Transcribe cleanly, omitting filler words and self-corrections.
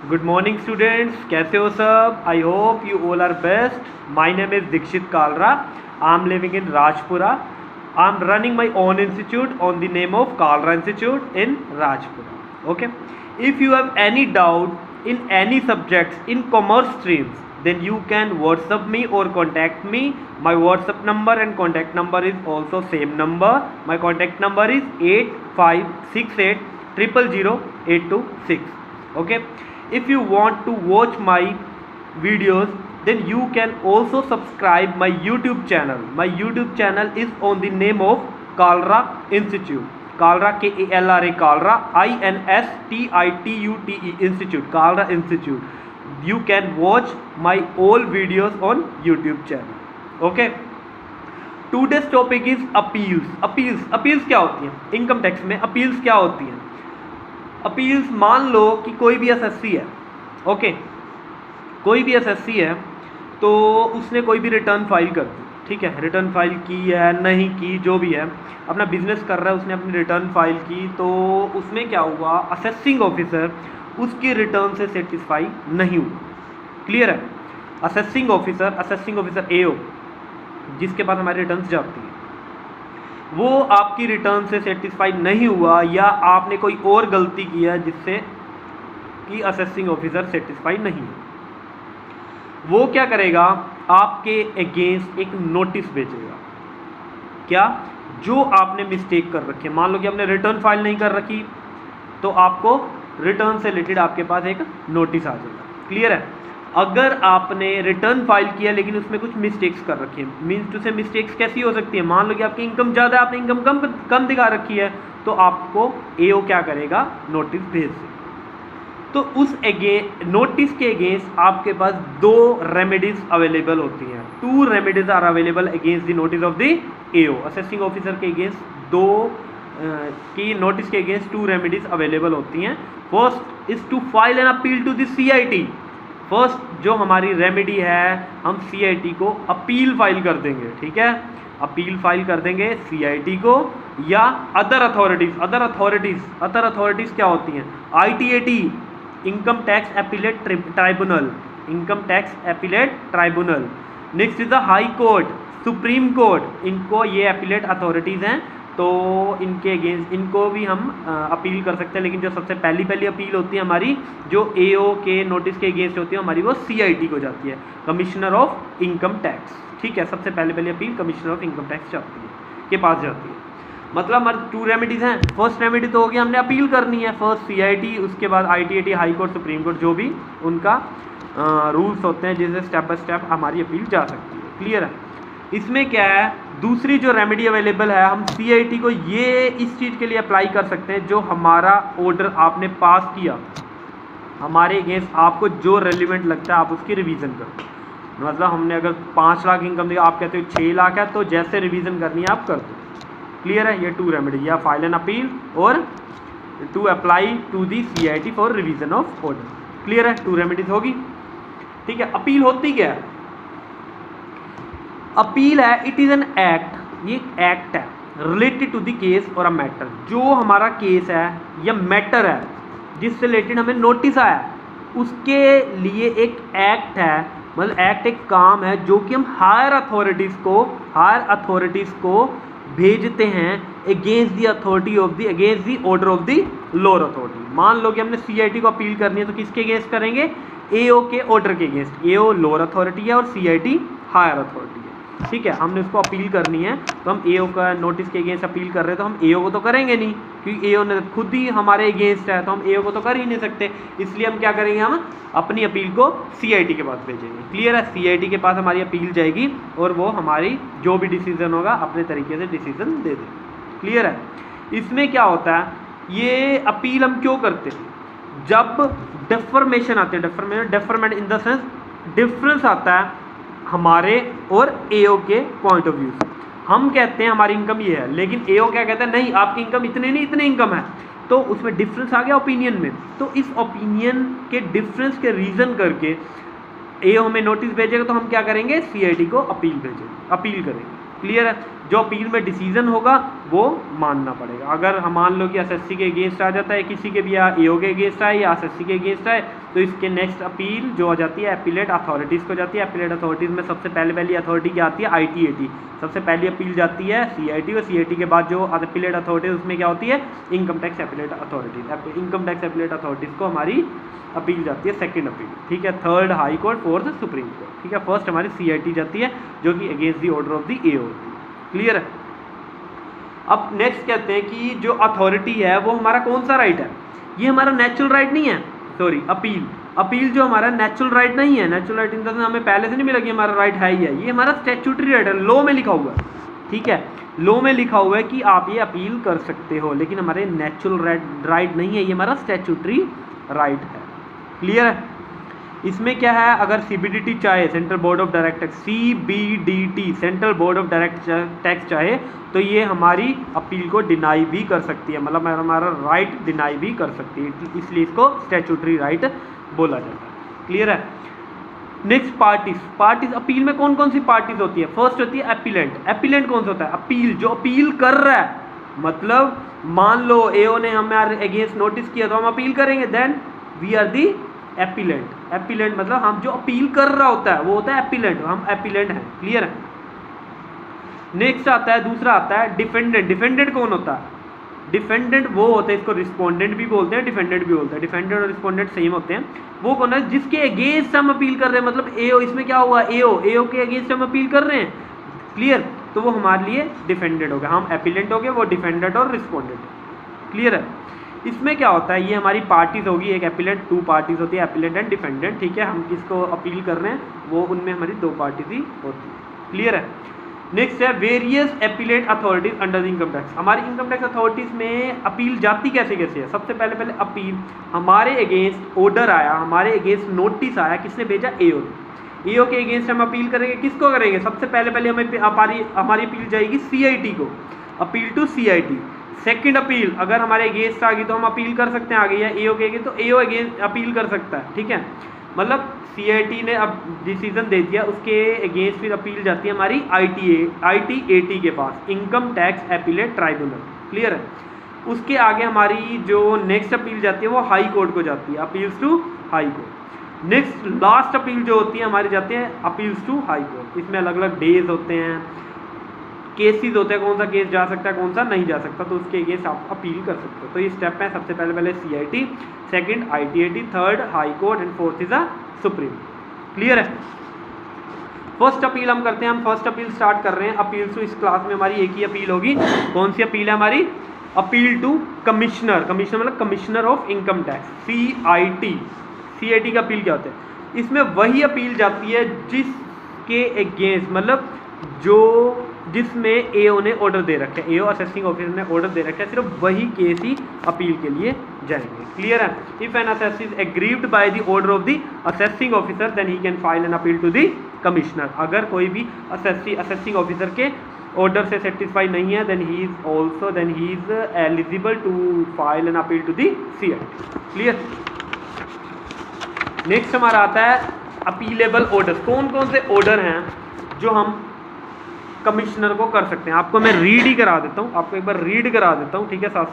Good morning students, कैसे हो सब? I hope you all are best. My name is Dikshit Kalra. I am living in Rajpura. I am running my own institute on the name of Kalra Institute in Rajpura. Okay. If you have any doubt in any subjects in commerce streams, then you can WhatsApp me or contact me. My WhatsApp number and contact number is also same number. My contact number is 8568 000 826. Okay. If you want to watch my videos, then you can also subscribe my YouTube channel. My YouTube channel is on the name of Kalra Institute. Kalra, Kalra, Kalra, INSTITUTE Institute. Kalra Institute. You can watch my all videos on YouTube channel. Okay. Today's topic is appeals. Appeals क्या होती हैं? Income tax में appeals क्या होती हैं? Appeals, मान लो कि कोई भी एसएससी है. ओके, कोई भी एसएससी है तो उसने कोई भी रिटर्न फाइल कर दी. ठीक है, रिटर्न फाइल की है नहीं की, जो भी है, अपना बिजनेस कर रहा है, उसने अपनी रिटर्न फाइल की. तो उसमें क्या हुआ, असेसिंग ऑफिसर उसकी रिटर्न से सेटिस्फाई नहीं हुआ. क्लियर है? असेसिंग ऑफिसर एओ, जिसके पास हमारी रिटर्न्स जाती है, वो आपकी रिटर्न से सेटिस्फाई नहीं हुआ, या आपने कोई और गलती की है जिससे कि असेसिंग ऑफिसर सेटिस्फाई नहीं है, वो क्या करेगा, आपके अगेंस्ट एक नोटिस भेजेगा. क्या? जो आपने मिस्टेक कर रखी है. मान लो कि आपने रिटर्न फाइल नहीं कर रखी, तो आपको रिटर्न से रिलेटेड आपके पास एक नोटिस आ जाएगा. क्लियर है? अगर आपने रिटर्न फाइल किया लेकिन उसमें कुछ मिस्टेक्स कर रखी है, मीन्स टू से मिस्टेक्स कैसी हो सकती है, मान लो कि आपकी इनकम ज़्यादा है, आपने इनकम कम दिखा रखी है, तो आपको एओ क्या करेगा, नोटिस भेज देगा. तो उस नोटिस के अगेंस्ट आपके पास दो रेमेडीज अवेलेबल होती हैं. 2 remedies are available against the notice of the AO. Assessing officer के अगेंस्ट की नोटिस के अगेंस्ट 2 रेमेडीज अवेलेबल होती हैं. First is to file an appeal to the CIT. First जो हमारी रेमेडी है, हम सीआईटी को अपील फाइल कर देंगे. ठीक है, अपील फाइल कर देंगे सीआईटी को या अदर अथॉरिटीज़ क्या होती हैं, ITAT, income tax appellate tribunal. Next is the high court, supreme court. इनको ये अपीलेट अथॉरिटीज़ हैं, तो इनके अगेंस्ट इनको भी हम अपील कर सकते हैं. लेकिन जो सबसे पहली अपील होती है हमारी, जो एओ के नोटिस के अगेंस्ट होती है हमारी, वो सीआईटी को जाती है, कमिश्नर ऑफ इनकम टैक्स. ठीक है, सबसे पहली appeal commissioner of income tax के पास जाती है. मतलब हमारे 2 रेमेडीज़ हैं. फर्स्ट रेमेडी तो होगी हमने अपील करनी है, फर्स्ट सीआईटी, उसके बाद ITAT, high court, supreme court, जो भी उनका रूल्स होते हैं जिससे स्टेप बाय स्टेप हमारी अपील जा सकती है. क्लियर है? इसमें क्या है, दूसरी जो रेमेडी अवेलेबल है, हम सीआईटी को ये इस चीज़ के लिए अप्लाई कर सकते हैं, जो हमारा ऑर्डर आपने पास किया, हमारे अगेंस्ट आपको जो रेलिवेंट लगता है आप उसकी रिवीजन करो. मतलब हमने अगर 5 लाख इनकम दिया, आप कहते हो 6 लाख है, तो जैसे रिवीजन करनी है आप कर दो. क्लियर है? ये 2 रेमेडी, या फाइल एन अपील और to apply to the CIT for revision of order. Clear है? 2 रेमेडीज होगी. ठीक है, अपील होती क्या है? अपील है, इट इज़ एन एक्ट, ये एक्ट है रिलेटेड टू द केस और अ मैटर. जो हमारा केस है या मैटर है जिससे रिलेटेड हमें नोटिस आया, उसके लिए एक एक्ट है. मतलब एक्ट एक काम है जो कि हम हायर अथॉरिटीज़ को भेजते हैं against the authority of the against the order of the lower authority. मान लो कि हमने सीआईटी को अपील करनी है, तो किसके अगेंस्ट करेंगे, एओ के ऑर्डर के अगेंस्ट. एओ लोअर अथॉरिटी है और सीआईटी हायर अथॉरिटी है. ठीक है, हमने उसको अपील करनी है, तो हम एओ का नोटिस के अगेंस्ट अपील कर रहे हैं, तो हम एओ को तो करेंगे नहीं, क्योंकि एओ ने खुद ही हमारे अगेंस्ट है, तो हम एओ को तो कर ही नहीं सकते. इसलिए हम क्या करेंगे, हम अपनी अपील को सीआईटी के पास भेजेंगे. क्लियर है? सीआईटी के पास हमारी अपील जाएगी और वो हमारी जो भी डिसीजन होगा अपने तरीके से डिसीजन दे दें. क्लियर है? इसमें क्या होता है, ये अपील हम क्यों करते हैं, जब डेफर्मेशन आते हैं, deferment in the sense difference आता है हमारे और एओ के पॉइंट ऑफ व्यू से. हम कहते हैं हमारी इनकम ये है, लेकिन एओ क्या कहता है, नहीं आपकी इनकम इतने नहीं, इतने इनकम है. तो उसमें डिफरेंस आ गया ओपिनियन में. तो इस ओपिनियन के डिफरेंस के रीज़न करके एओ हमें नोटिस भेजेगा, तो हम क्या करेंगे, सीआईटी को अपील करेंगे. क्लियर है? जो अपील में डिसीजन होगा वो मानना पड़ेगा। अगर हम मान लो कि एसएससी के अगेंस्ट आ जाता है किसी के भी, या एओ के अगेंस्ट आए या एसएससी के अगेंस्ट आए, तो इसके नेक्स्ट अपील जो आ जाती है अपीलेट अथॉरिटीज़ को जाती है। अपीलेट अथॉरिटीज़ में सबसे पहली अथॉरिटी क्या आती है, आईटीएटी। सबसे पहली अपील जाती है सीआईटी, और सीआईटी के बाद जो अपीलेट अथॉरिटीज उसमें क्या होती है, income tax appellate authorities. Income tax appellate authorities को हमारी अपील जाती है सेकंड अपील, ठीक है, third high court, fourth supreme court, ठीक है। फर्स्ट हमारी सीआईटी जाती है जो कि against the order of the एओ होती है। क्लियर है। अब नेक्स्ट कहते हैं कि जो अथॉरिटी है वो हमारा कौन सा राइट है, ये हमारा नेचुरल राइट नहीं है, सॉरी अपील जो हमारा नेचुरल राइट नहीं है। Natural right in the sense हमें पहले से नहीं मिला कि हमारा राइट है ही है, ये हमारा स्टैट्यूटरी राइट है, लॉ में लिखा हुआ है, ठीक है। लॉ में लिखा हुआ है कि आप ये अपील कर सकते हो, लेकिन हमारे नेचुरल राइट नहीं है, ये हमारा स्टैट्यूटरी राइट है। क्लियर है। इसमें क्या है, अगर सीबीडीटी चाहे, central board of direct tax, CBDT central board of direct tax चाहे, तो ये हमारी अपील को डिनाई भी कर सकती है, मतलब हमारा राइट डिनाई भी कर सकती है, इसलिए इसको स्टैट्यूटरी राइट बोला जाता है। क्लियर है। नेक्स्ट पार्टीज अपील में कौन कौन सी पार्टीज होती है, फर्स्ट होती है अपीलेंट। अपीलेंट कौन सा होता है, अपील जो अपील कर रहा है, मतलब मान लो एओ ने हमारे अगेंस्ट नोटिस किया तो हम अपील करेंगे, then we are the appellant. Appellant मतलब हम जो अपील कर रहा होता है वो होता है अपीलेंट, हम अपीलेंट हैं। क्लियर है। नेक्स्ट आता है, दूसरा आता है डिफेंडेंट। डिफेंडेंट कौन होता है, डिफेंडेंट वो होते हैं, इसको रिस्पोंडेंट भी बोलते हैं, डिफेंडेंट भी बोलते हैं। डिफेंडेंट और रिस्पोंडेंट सेम होते हैं। वो कौन है, जिसके अगेंस्ट हम अपील कर रहे हैं, मतलब एओ, इसमें क्या हुआ, एओ के अगेंस्ट हम अपील कर रहे हैं। क्लियर। तो वो हमारे लिए डिफेंडेंट हो गया, हम अपीलेंट हो गए, वो डिफेंडेंट और रिस्पोंडेंट। क्लियर है। इसमें क्या होता है, ये हमारी पार्टीज होगी, एक अपीलेंट, 2 पार्टीज होती है, अपीलेंट एंड डिफेंडेंट, ठीक है। हम किसको अपील कर रहे हैं वो, उनमें हमारी 2 पार्टीज ही होती है। क्लियर है। नेक्स्ट है various appellate authorities under the income tax. हमारी इनकम टैक्स अथॉरिटीज में अपील जाती कैसे है, सबसे पहले अपील, हमारे अगेंस्ट ऑर्डर आया, हमारे अगेंस्ट नोटिस आया, किसने भेजा, एओ ने। एओ के अगेंस्ट हम अपील करेंगे, किसको करेंगे, सबसे पहले हमें हमारी अपील जाएगी सीआईटी को, appeal to CIT. Second appeal अगर हमारे अगेंस्ट आ गई तो हम अपील कर सकते हैं आगे, या एओ के अगेंस्ट तो एओ अगेंस्ट अपील कर सकता है, ठीक है। मतलब सीआईटी ने अब डिसीजन दे दिया, उसके अगेंस्ट फिर अपील जाती है हमारी आईटीएटी के पास, income tax appellate tribunal. Clear है। उसके आगे हमारी जो नेक्स्ट अपील जाती है वो हाई कोर्ट को जाती है, appeals to high court. Next last appeal जो होती है हमारी जाती है अपील्स टू हाई कोर्ट। इसमें अलग अलग डेज होते हैं, केसेस होते हैं, कौन सा केस जा सकता है कौन सा नहीं जा सकता, तो उसके अगेंस्ट आप अपील कर सकते हो। तो ये स्टेप है, सबसे पहले CIT, second ITAT, third high court and fourth is a supreme. Clear है। फर्स्ट अपील हम करते हैं, हम फर्स्ट अपील स्टार्ट कर रहे हैं। अपील टू, इस क्लास में हमारी एक ही अपील होगी, कौन सी अपील है हमारी, अपील टू कमिश्नर। कमिश्नर मतलब commissioner of income tax, CIT. CIT का अपील क्या होता है, इसमें वही अपील जाती है जिसके अगेंस्ट, मतलब जो जिसमें एओ ने ऑर्डर दे रखा है, एओ असेसिंग ऑफिसर ने ऑर्डर दे रखा है, सिर्फ वही केस ही अपील के लिए जाएंगे। क्लियर है। If an assessee is aggrieved by the order of the assessing officer then he can file an appeal to the commissioner. अगर कोई भी असेसिंग ऑफिसर के ऑर्डर से सेटिस्फाई नहीं है then he is eligible to file an appeal to the CIT. Clear. Next हमारा आता है अपीलेबल ऑर्डर। कौन कौन से ऑर्डर हैं जो हम कमिश्नर को कर सकते हैं, आपको मैं रीड ही करा देता हूँ, आपको एक बार रीड करा देता हूँ, ठीक है, साथ साथ